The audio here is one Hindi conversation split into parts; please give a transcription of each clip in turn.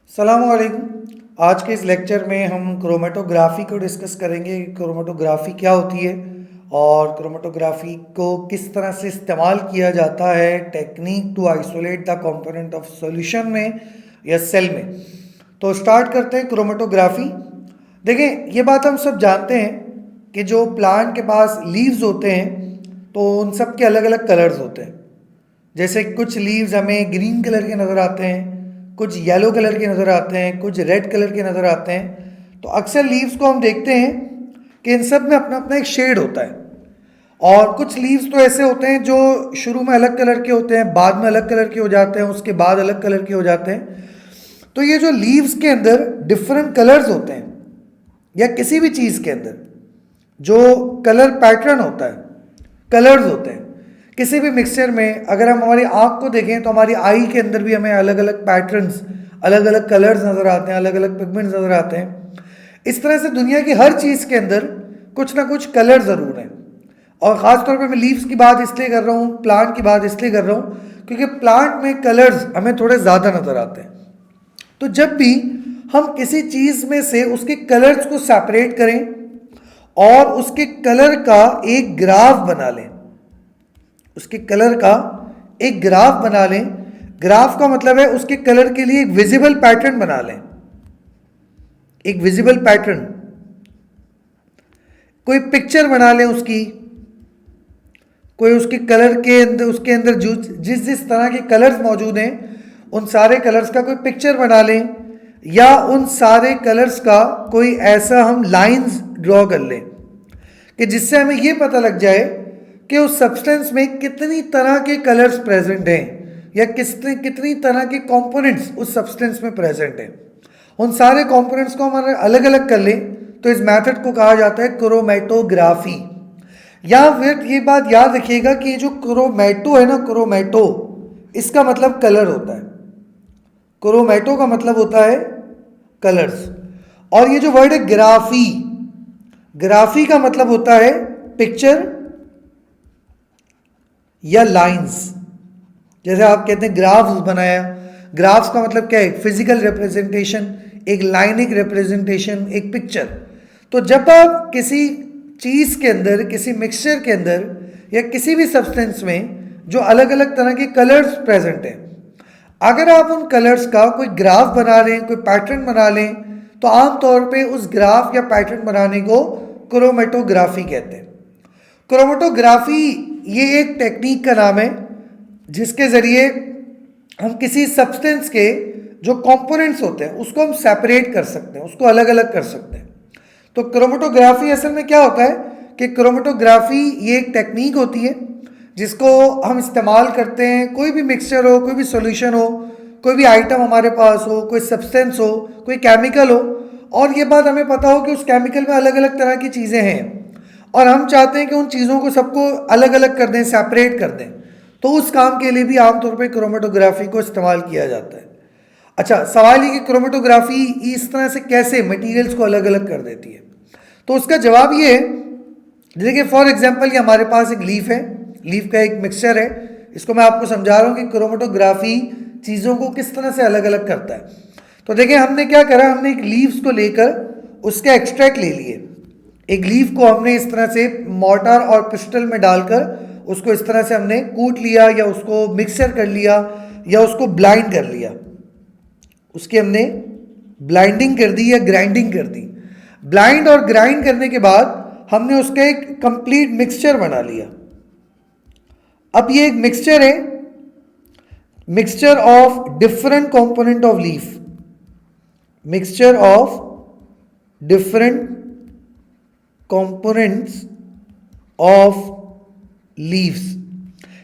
अस्सलामुअलैकुम। आज के इस लेक्चर में हम क्रोमेटोग्राफी को डिस्कस करेंगे। क्रोमेटोग्राफी क्या होती है और क्रोमेटोग्राफी को किस तरह से इस्तेमाल किया जाता है technique to isolate the component of solution में या सेल में। तो स्टार्ट करते हैं क्रोमेटोग्राफी। देखें, ये बात हम सब जानते हैं कि जो प्लांट के पास लीव्स होते हैं तो उन सब के अलग अलग कलर्स होते हैं। जैसे कुछ लीव्स हमें ग्रीन कलर के नज़र आते हैं, कुछ येलो कलर के नज़र आते हैं, कुछ रेड कलर के नज़र आते हैं। तो अक्सर लीव्स को हम देखते हैं कि इन सब में अपना अपना एक शेड होता है। और कुछ लीव्स तो ऐसे होते हैं जो शुरू में अलग कलर के होते हैं, बाद में अलग कलर के हो जाते हैं, उसके बाद अलग कलर के हो जाते हैं। तो ये जो लीव्स के अंदर डिफरेंट कलर्स होते हैं या किसी भी चीज़ के अंदर जो कलर पैटर्न होता है, कलर्स होते हैं, किसी भी मिक्सचर में अगर हम हमारी आँख को देखें तो हमारी आई के अंदर भी हमें अलग अलग पैटर्न्स, अलग अलग कलर्स नज़र आते हैं, अलग अलग पिगमेंट्स नज़र आते हैं। इस तरह से दुनिया की हर चीज़ के अंदर कुछ ना कुछ कलर ज़रूर हैं। और ख़ास तौर पे मैं लीव्स की बात इसलिए कर रहा हूँ, प्लांट की बात इसलिए कर रहा हूँ क्योंकि प्लांट में कलर्स हमें थोड़े ज़्यादा नज़र आते हैं। तो जब भी हम किसी चीज़ में से उसके कलर्स को सेपरेट करें और उसके कलर का एक ग्राफ बना लें, उसके कलर का एक ग्राफ बना लें, ग्राफ का मतलब है उसके कलर के लिए एक विजिबल पैटर्न बना लें, एक विजिबल पैटर्न, कोई पिक्चर बना लें उसकी, कोई उसके कलर के अंदर, उसके अंदर जो जिस जिस तरह के कलर्स मौजूद हैं उन सारे कलर्स का कोई पिक्चर बना लें, या उन सारे कलर्स का कोई ऐसा हम लाइंस ड्रॉ कर लें कि जिससे हमें यह पता लग जाए कि उस सब्सटेंस में कितनी तरह के कलर्स प्रेजेंट हैं या कितनी तरह के कंपोनेंट्स उस सब्सटेंस में प्रेजेंट हैं। उन सारे कंपोनेंट्स को हम अलग अलग कर लें तो इस मेथड को कहा जाता है क्रोमेटोग्राफी। या फिर ये बात याद रखिएगा कि जो क्रोमेटो है ना, क्रोमेटो इसका मतलब कलर होता है। क्रोमेटो का मतलब होता है कलर्स। और ये जो वर्ड है ग्राफी, ग्राफी का मतलब होता है पिक्चर या लाइंस। जैसे आप कहते हैं ग्राफ्स बनाया, ग्राफ्स का मतलब क्या है? फिजिकल रिप्रेजेंटेशन, एक लाइनिक रिप्रेजेंटेशन, एक पिक्चर। तो जब आप किसी चीज़ के अंदर, किसी मिक्सचर के अंदर या किसी भी सब्सटेंस में जो अलग अलग तरह के कलर्स प्रेजेंट हैं, अगर आप उन कलर्स का कोई ग्राफ बना लें, कोई पैटर्न बना लें, तो आमतौर पे उस ग्राफ या पैटर्न बनाने को क्रोमेटोग्राफी कहते हैं। क्रोमेटोग्राफी ये एक टेक्निक का नाम है जिसके ज़रिए हम किसी सब्सटेंस के जो कंपोनेंट्स होते हैं उसको हम सेपरेट कर सकते हैं, उसको अलग अलग कर सकते हैं। तो क्रोमेटोग्राफी असल में क्या होता है कि क्रोमेटोग्राफी ये एक टेक्निक होती है जिसको हम इस्तेमाल करते हैं। कोई भी मिक्सचर हो, कोई भी सॉल्यूशन हो, कोई भी आइटम हमारे पास हो, कोई सब्सटेंस हो, कोई केमिकल हो, और ये बात हमें पता हो कि उस केमिकल में अलग अलग तरह की चीज़ें हैं और हम चाहते हैं कि उन चीज़ों को सबको अलग अलग कर दें, सेपरेट कर दें। तो उस काम के लिए भी आमतौर पे क्रोमेटोग्राफी को इस्तेमाल किया जाता है। अच्छा, सवाल ये कि क्रोमेटोग्राफी इस तरह से कैसे मटेरियल्स को अलग अलग कर देती है? तो उसका जवाब ये है, देखिए फॉर एग्जांपल ये हमारे पास एक लीफ है, लीफ का एक मिक्सचर है। इसको मैं आपको समझा रहा हूँ कि क्रोमेटोग्राफी चीज़ों को किस तरह से अलग अलग करता है। तो देखिए हमने क्या करा, हमने एक लीव्स को लेकर उसका एक्सट्रैक्ट ले लिए। एक लीफ को हमने इस तरह से मोर्टार और पिस्टल में डालकर उसको इस तरह से हमने कूट लिया या उसको मिक्सर कर लिया या उसको ब्लाइंड कर लिया, उसकी हमने ब्लाइंडिंग कर दी या ग्राइंडिंग कर दी। ब्लाइंड और ग्राइंड करने के बाद हमने उसका एक कंप्लीट मिक्सचर बना लिया। अब ये एक मिक्सचर है, mixture of different component of leaf, mixture of different components of leaves,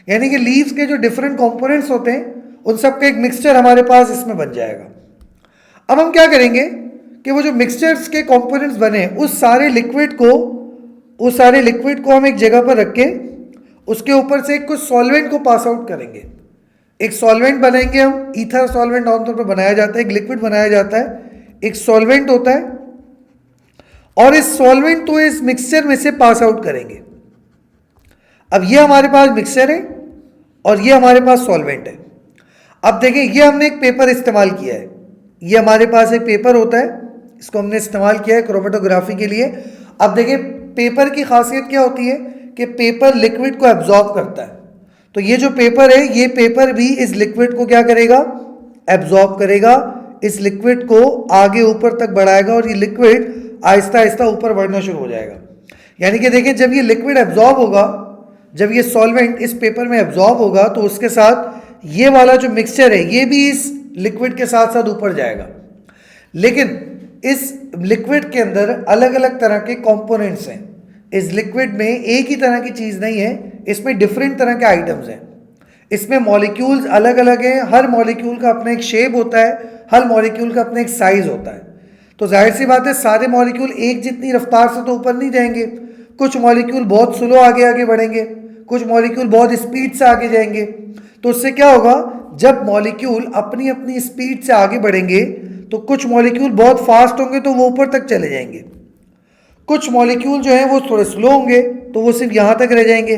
यानी कि लीव्स के जो डिफरेंट कंपोनेंट्स होते हैं उन सब का एक मिक्सचर हमारे पास इसमें बन जाएगा। अब हम क्या करेंगे कि वो जो मिक्सचर्स के कंपोनेंट्स बने उस सारे लिक्विड को हम एक जगह पर रख के उसके ऊपर से कुछ सॉल्वेंट को पास आउट करेंगे। एक सॉल्वेंट बनाएंगे हम, ईथर सॉल्वेंट आमतौर पर बनाया जाता है, एक लिक्विड बनाया जाता है, एक सॉल्वेंट होता है, और इस सॉल्वेंट को इस मिक्सचर में से पास आउट करेंगे। अब ये हमारे पास मिक्सचर है और ये हमारे पास सॉल्वेंट है। अब देखें, ये हमने एक पेपर इस्तेमाल किया है, ये हमारे पास एक पेपर होता है, इसको हमने इस्तेमाल किया है क्रोमेटोग्राफी के लिए। अब देखिए पेपर की खासियत क्या होती है कि पेपर लिक्विड को एब्जॉर्ब करता है। तो ये जो पेपर है, ये पेपर भी इस लिक्विड को क्या करेगा, एब्जॉर्ब करेगा, इस लिक्विड को आगे ऊपर तक बढ़ाएगा और ये लिक्विड आहिस्ता आहिस्ता ऊपर बढ़ना शुरू हो जाएगा। यानी कि देखिए जब ये लिक्विड एब्जॉर्ब होगा, जब ये सॉल्वेंट इस पेपर में एब्जॉर्ब होगा तो उसके साथ ये वाला जो मिक्सचर है ये भी इस लिक्विड के साथ साथ ऊपर जाएगा। लेकिन इस लिक्विड के अंदर अलग अलग तरह के कंपोनेंट्स हैं। इस लिक्विड में एक ही तरह की चीज़ नहीं है, इसमें डिफरेंट तरह के आइटम्स हैं। इसमें मॉलिक्यूल्स अलग अलग हैं, हर मॉलिक्यूल का अपना एक शेप होता है, हर मॉलिक्यूल का अपना एक साइज होता है। तो जाहिर सी बात है सारे मॉलिक्यूल एक जितनी रफ्तार से तो ऊपर नहीं जाएंगे, कुछ मॉलिक्यूल बहुत स्लो आगे आगे बढ़ेंगे, कुछ मॉलिक्यूल बहुत स्पीड से आगे जाएंगे। तो उससे क्या होगा, जब मॉलिक्यूल अपनी अपनी स्पीड से आगे बढ़ेंगे तो कुछ मॉलिक्यूल बहुत फास्ट होंगे तो वो ऊपर तक चले जाएंगे, कुछ मॉलिक्यूल जो हैं वो थोड़े स्लो होंगे तो वो सिर्फ यहाँ तक रह जाएंगे,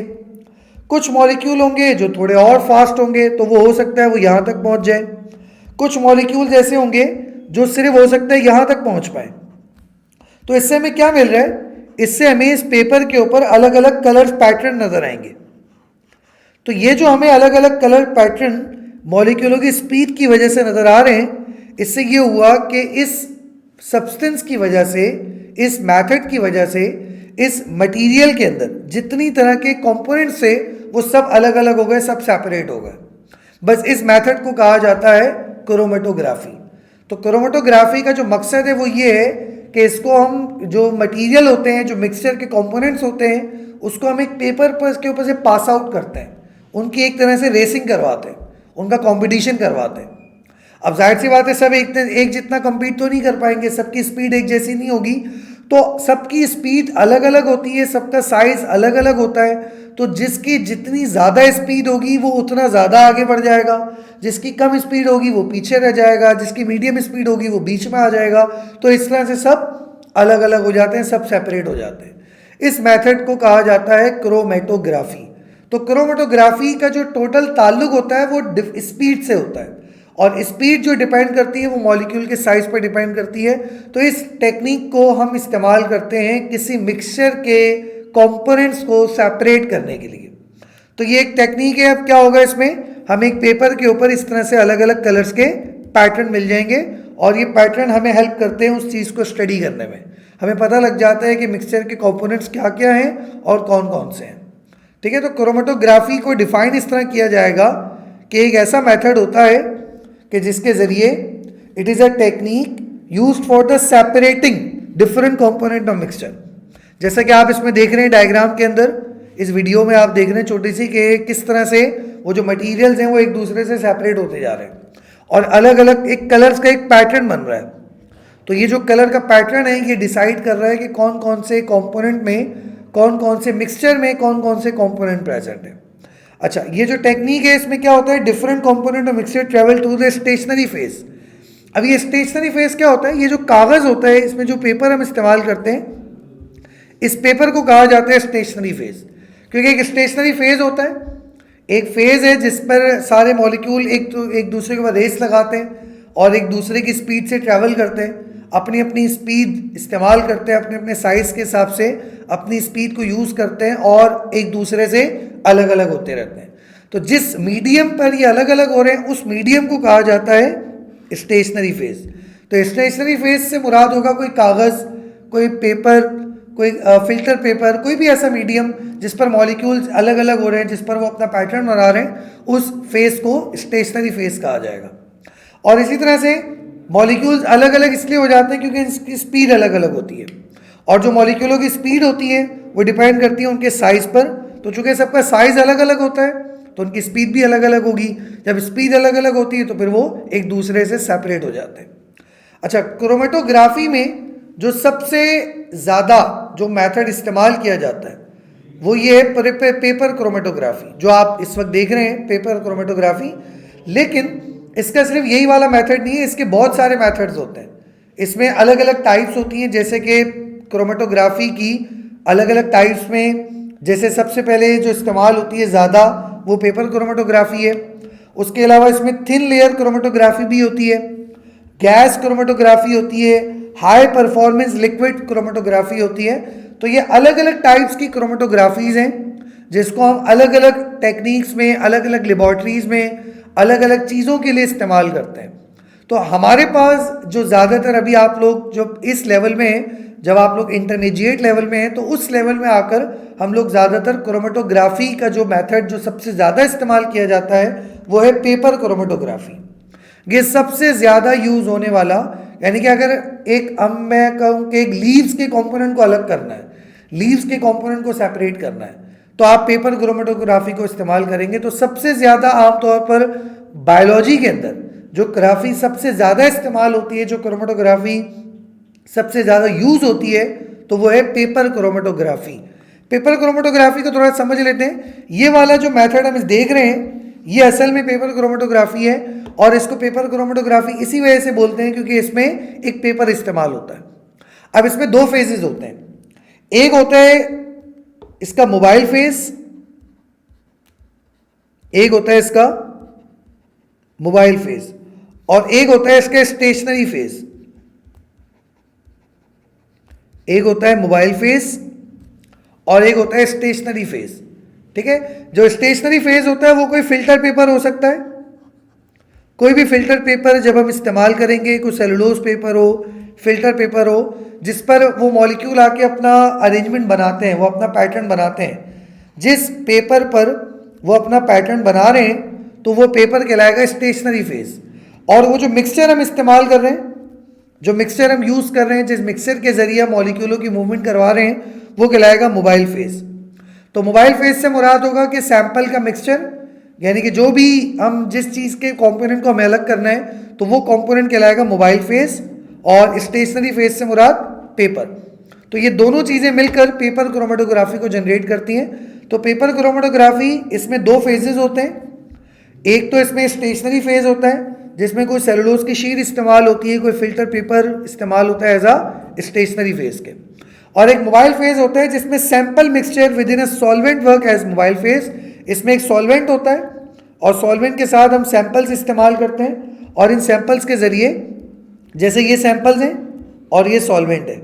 कुछ मॉलिक्यूल होंगे जो थोड़े और फास्ट होंगे तो वो हो सकता है वो यहाँ तक पहुँच जाए, कुछ मॉलिक्यूल ऐसे होंगे जो सिर्फ हो सकता है यहाँ तक पहुँच पाए। तो इससे हमें क्या मिल रहा है, इससे हमें इस पेपर के ऊपर अलग अलग कलर पैटर्न नजर आएंगे। तो ये जो हमें अलग अलग कलर पैटर्न मॉलिक्यूलों की स्पीड की वजह से नजर आ रहे हैं, इससे ये हुआ कि इस सब्सटेंस की वजह से, इस मेथड की वजह से इस मटेरियल के अंदर जितनी तरह के कंपोनेंट्स थे वो सब अलग अलग हो गए, सब सेपरेट हो गए। बस इस मेथड को कहा जाता है क्रोमेटोग्राफी। तो क्रोमेटोग्राफी का जो मकसद है वो ये है कि इसको हम जो मटेरियल होते हैं, जो मिक्सचर के कंपोनेंट्स होते हैं, उसको हम एक पेपर पर के ऊपर से पास आउट करते हैं, उनकी एक तरह से रेसिंग करवाते हैं, उनका कंपटीशन करवाते हैं। अब जाहिर सी बात है सब एक जितना compete तो नहीं कर पाएंगे, सबकी स्पीड एक जैसी नहीं होगी, तो सबकी स्पीड अलग अलग होती है, सबका साइज अलग अलग होता है। तो जिसकी जितनी ज़्यादा स्पीड होगी वो उतना ज़्यादा आगे बढ़ जाएगा, जिसकी कम स्पीड होगी वो पीछे रह जाएगा, जिसकी मीडियम स्पीड होगी वो बीच में आ जाएगा। तो इस तरह से सब अलग अलग हो जाते हैं, सब सेपरेट हो जाते हैं। इस मेथड को कहा जाता है क्रोमेटोग्राफी। तो क्रोमेटोग्राफी का जो टोटल ताल्लुक होता है वो स्पीड से होता है, और स्पीड जो डिपेंड करती है वो मॉलिक्यूल के साइज पर डिपेंड करती है। तो इस टेक्निक को हम इस्तेमाल करते हैं किसी मिक्सचर के कंपोनेंट्स को सेपरेट करने के लिए। तो ये एक टेक्निक है। अब क्या होगा, इसमें हम एक पेपर के ऊपर इस तरह से अलग अलग कलर्स के पैटर्न मिल जाएंगे, और ये पैटर्न हमें हेल्प करते हैं उस चीज़ को स्टडी करने में। हमें पता लग जाता है कि मिक्सचर के कंपोनेंट्स क्या क्या हैं और कौन कौन से हैं। ठीक है, तो क्रोमेटोग्राफी को डिफाइन इस तरह किया जाएगा कि एक ऐसा मेथड होता है कि जिसके ज़रिए it is a technique used for the separating different component of mixture. जैसा कि आप इसमें देख रहे हैं डायग्राम के अंदर, इस वीडियो में आप देख रहे हैं छोटी सी कि किस तरह से वो जो मटेरियल्स हैं वो एक दूसरे से सेपरेट होते जा रहे हैं और अलग अलग एक कलर्स का एक पैटर्न बन रहा है। तो ये जो कलर का पैटर्न है ये डिसाइड कर रहा है कि कौन कौन से कंपोनेंट में, कौन कौन से मिक्सचर में कौन कौन से कंपोनेंट प्रेजेंट है। अच्छा, ये जो टेक्निक है इसमें क्या होता है, different component of mixture travel to the stationary phase. अब ये स्टेशनरी फेज क्या होता है, ये जो कागज़ होता है, इसमें जो पेपर हम इस्तेमाल करते हैं, इस पेपर को कहा जाता है स्टेशनरी फेज। क्योंकि एक स्टेशनरी फेज होता है, एक फेज है जिस पर सारे मॉलिक्यूल एक दूसरे के ऊपर रेस लगाते हैं और एक दूसरे की स्पीड से ट्रैवल करते हैं, अपनी अपनी स्पीड इस्तेमाल करते हैं, अपने अपने साइज़ के हिसाब से अपनी स्पीड को यूज़ करते हैं और एक दूसरे से अलग अलग होते रहते हैं। तो जिस मीडियम पर ये अलग अलग हो रहे हैं उस मीडियम को कहा जाता है स्टेशनरी फेज। तो स्टेशनरी फेज से मुराद होगा कोई कागज़, कोई पेपर, कोई फिल्टर पेपर, कोई भी ऐसा मीडियम जिस पर मॉलिक्यूल्स अलग अलग हो रहे हैं, जिस पर वो अपना पैटर्न बना रहे हैं, उस फेज को स्टेशनरी फेज कहा जाएगा। और इसी तरह से मॉलिक्यूल्स अलग अलग इसलिए हो जाते हैं क्योंकि इसकी स्पीड अलग अलग होती है, और जो मॉलिक्यूलों की स्पीड होती है वो डिपेंड करती है उनके साइज़ पर। तो चूँकि सबका साइज़ अलग अलग होता है तो उनकी स्पीड भी अलग अलग होगी। जब स्पीड अलग अलग होती है तो फिर वो एक दूसरे से सेपरेट हो जाते हैं। अच्छा, क्रोमेटोग्राफी में जो सबसे ज़्यादा जो मेथड इस्तेमाल किया जाता है वो ये है पेपर क्रोमेटोग्राफी, जो आप इस वक्त देख रहे हैं पेपर क्रोमेटोग्राफी। लेकिन इसका सिर्फ यही वाला मेथड नहीं है, इसके बहुत सारे मेथड्स होते हैं। इसमें अलग अलग टाइप्स होती हैं, जैसे कि क्रोमेटोग्राफी की अलग अलग टाइप्स में, जैसे सबसे पहले जो इस्तेमाल होती है ज़्यादा वो पेपर क्रोमेटोग्राफी है। उसके अलावा इसमें थिन लेयर क्रोमेटोग्राफी भी होती है, गैस क्रोमेटोग्राफी होती है, हाई परफॉर्मेंस लिक्विड क्रोमेटोग्राफी होती है। तो ये अलग अलग टाइप्स की क्रोमेटोग्राफीज हैं जिसको हम अलग अलग टेक्निक्स में, अलग अलग लेबॉर्ट्रीज में, अलग अलग चीज़ों के लिए इस्तेमाल करते हैं। तो हमारे पास जो ज़्यादातर अभी आप लोग जो इस लेवल में हैं, जब आप लोग इंटरमीडिएट लेवल में हैं तो उस लेवल में आकर हम लोग ज़्यादातर क्रोमेटोग्राफी का जो मेथड जो सबसे ज़्यादा इस्तेमाल किया जाता है वो है पेपर क्रोमेटोग्राफी। ये सबसे ज़्यादा यूज़ होने वाला, यानी कि अगर एक मैं कहूँ कि एक लीव्स के कंपोनेंट को अलग करना है, लीव्स के कंपोनेंट को सेपरेट करना है, तो आप पेपर क्रोमेटोग्राफी को इस्तेमाल करेंगे। तो सबसे ज़्यादा आमतौर पर बायोलॉजी के अंदर जो ग्राफी सबसे ज़्यादा इस्तेमाल होती है, जो क्रोमेटोग्राफी सबसे ज़्यादा यूज़ होती है, तो वो है पेपर क्रोमेटोग्राफी। पेपर क्रोमेटोग्राफी को थोड़ा समझ लेते हैं। ये वाला जो मेथड हम देख रहे हैं ये असल में पेपर क्रोमेटोग्राफी है, और इसको पेपर क्रोमेटोग्राफी इसी वजह से बोलते हैं क्योंकि इसमें एक पेपर इस्तेमाल होता है। अब इसमें दो फेजेस होते हैं, एक होता है इसका मोबाइल फेज, एक होता है इसका मोबाइल फेज, और एक होता है इसका स्टेशनरी फेज। एक होता है मोबाइल फेज और एक होता है स्टेशनरी फेज। ठीक है, जो स्टेशनरी फेज होता है वो कोई फिल्टर पेपर हो सकता है, कोई भी फिल्टर पेपर जब हम इस्तेमाल करेंगे, कोई सेलुलोज पेपर हो, फिल्टर पेपर हो, जिस पर वो मॉलिक्यूल आके अपना अरेंजमेंट बनाते हैं, वो अपना पैटर्न बनाते हैं। जिस पेपर पर वो अपना पैटर्न बना रहे हैं तो वो पेपर कहलाएगा स्टेशनरी फेज। और वो जो मिक्सचर हम इस्तेमाल कर रहे हैं, जो मिक्सचर हम यूज़ कर रहे हैं, जिस मिक्सचर के जरिए मॉलिक्यूलों की मूवमेंट करवा रहे हैं, वो कहलाएगा मोबाइल फेज। तो मोबाइल फेज से मुराद होगा कि सैंपल का मिक्सचर, यानी कि जो भी हम जिस चीज़ के कंपोनेंट को हमें अलग करना है तो वो कंपोनेंट कहलाएगा मोबाइल फेज, और स्टेशनरी फेज से मुराद पेपर। तो ये दोनों चीज़ें मिलकर पेपर क्रोमेटोग्राफी को जनरेट करती हैं। तो पेपर क्रोमेटोग्राफी इसमें दो फेजेस होते हैं, एक तो इसमें स्टेशनरी फेज होता है जिसमें कोई सेलुलोज की शीट इस्तेमाल होती है, कोई फिल्टर पेपर इस्तेमाल होता है एज अ स्टेशनरी फेज के, और एक मोबाइल फेज होता है जिसमें sample mixture within a solvent work as mobile phase. इसमें एक सॉल्वेंट होता है और सॉल्वेंट के साथ हम सैंपल्स इस्तेमाल करते हैं, और इन सैंपल्स के ज़रिए, जैसे ये सैंपल्स हैं और ये सॉल्वेंट है,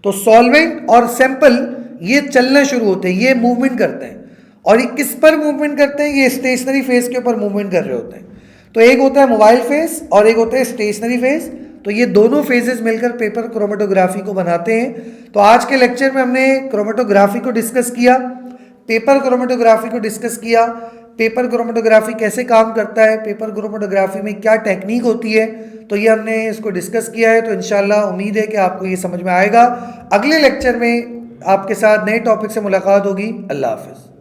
तो सॉल्वेंट और सैंपल ये चलना शुरू होते हैं, ये मूवमेंट करते हैं। और ये किस पर मूवमेंट करते हैं? ये स्टेशनरी फेज के ऊपर मूवमेंट कर रहे होते हैं। तो एक होता है मोबाइल फेज और एक होता है स्टेशनरी फेज। तो ये दोनों फेजेस मिलकर पेपर क्रोमेटोग्राफी को बनाते हैं। तो आज के लेक्चर में हमने क्रोमेटोग्राफी को डिस्कस किया, पेपर क्रोमेटोग्राफी को डिस्कस किया, पेपर क्रोमेटोग्राफी कैसे काम करता है, पेपर क्रोमेटोग्राफी में क्या टेक्निक होती है, तो ये हमने इसको डिस्कस किया है। तो इंशाल्लाह उम्मीद है कि आपको ये समझ में आएगा। अगले लेक्चर में आपके साथ नए टॉपिक से मुलाकात होगी। अल्लाह हाफिज़।